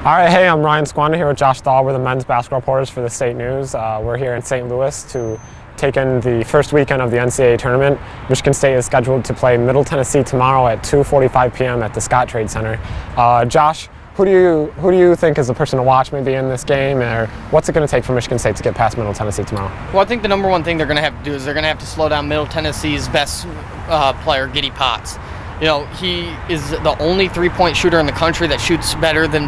All right, hey, I'm Ryan Squanda here with Josh Dahl. We're the men's basketball reporters for the State News. We're here in St. Louis to take in the first weekend of the NCAA Tournament. Michigan State is scheduled to play Middle Tennessee tomorrow at 2:45 p.m. at the Scott Trade Center. Josh, who do you think is the person to watch maybe in this game, or what's it going to take for Michigan State to get past Middle Tennessee tomorrow? Well, I think the number one thing they're going to have to do is they're going to have to slow down Middle Tennessee's best player, Giddy Potts. You know, he is the only three-point shooter in the country that shoots better than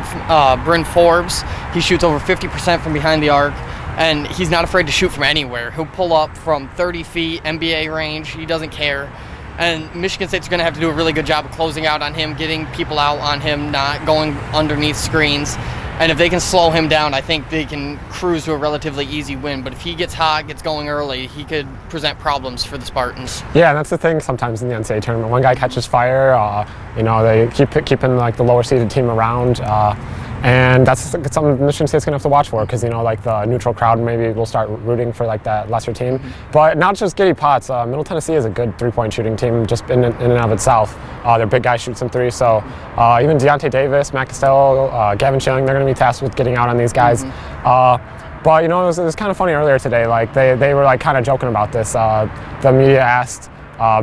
Bryn Forbes. He shoots over 50% from behind the arc, and he's not afraid to shoot from anywhere. He'll pull up from 30 feet, NBA range. He doesn't care. And Michigan State's going to have to do a really good job of closing out on him, getting people out on him, not going underneath screens. And if they can slow him down, I think they can cruise to a relatively easy win. But if he gets hot, gets going early, he could present problems for the Spartans. Yeah, that's the thing sometimes in the NCAA tournament. One guy catches fire, they keeping like the lower seeded team around. And that's something Michigan State's going to have to watch for, because, like the neutral crowd maybe will start rooting for like that lesser team. But not just Giddy Potts. Middle Tennessee is a good three-point shooting team just in and of itself. Their big guy shoots some threes. So even Deontay Davis, Matt Costello, Gavin Schilling, they're going to be tasked with getting out on these guys. But it was kind of funny earlier today. Like they were like kind of joking about this. The media asked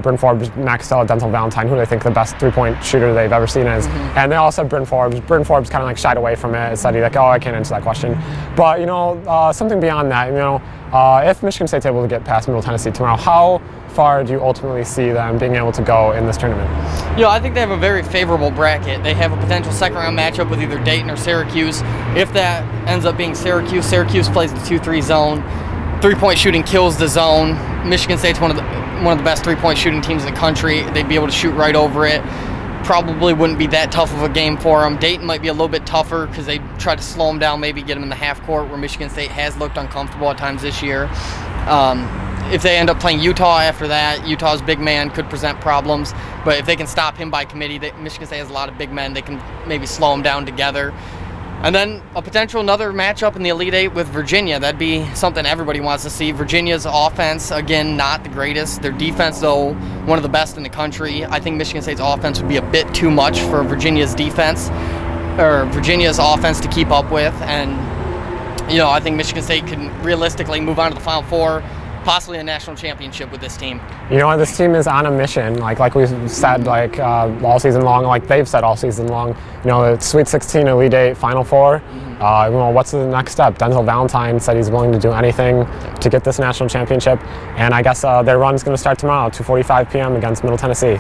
Bryn Forbes, Matt Costello, Denzel Valentine, who they think the best three-point shooter they've ever seen is. And they all said Bryn Forbes. Bryn Forbes kind of like shied away from it, said I can't answer that question. But something beyond that, if Michigan State's able to get past Middle Tennessee tomorrow, how far do you ultimately see them being able to go in this tournament? I think they have a very favorable bracket. They have a potential second-round matchup with either Dayton or Syracuse. If that ends up being Syracuse plays the 2-3 zone. Three-point shooting kills the zone. Michigan State's one of the best three-point shooting teams in the country. They'd be able to shoot right over it. Probably wouldn't be that tough of a game for them. Dayton might be a little bit tougher because they try to slow them down, maybe get them in the half court, where Michigan State has looked uncomfortable at times this year. If they end up playing Utah after that, Utah's big man could present problems. But if they can stop him by committee, Michigan State has a lot of big men. They can maybe slow them down together. And then a potential another matchup in the Elite Eight with Virginia. That'd be something everybody wants to see. Virginia's offense, again, not the greatest. Their defense, though, one of the best in the country. I think Michigan State's offense would be a bit too much for Virginia's defense, or Virginia's offense to keep up with. And, I think Michigan State can realistically move on to the Final Four, possibly a national championship with this team. This team is on a mission, like we've said, all season long, like they've said all season long. The Sweet 16, Elite 8, Final Four. What's the next step? Denzel Valentine said he's willing to do anything to get this national championship, and I guess their run is going to start tomorrow, 2:45 p.m. against Middle Tennessee.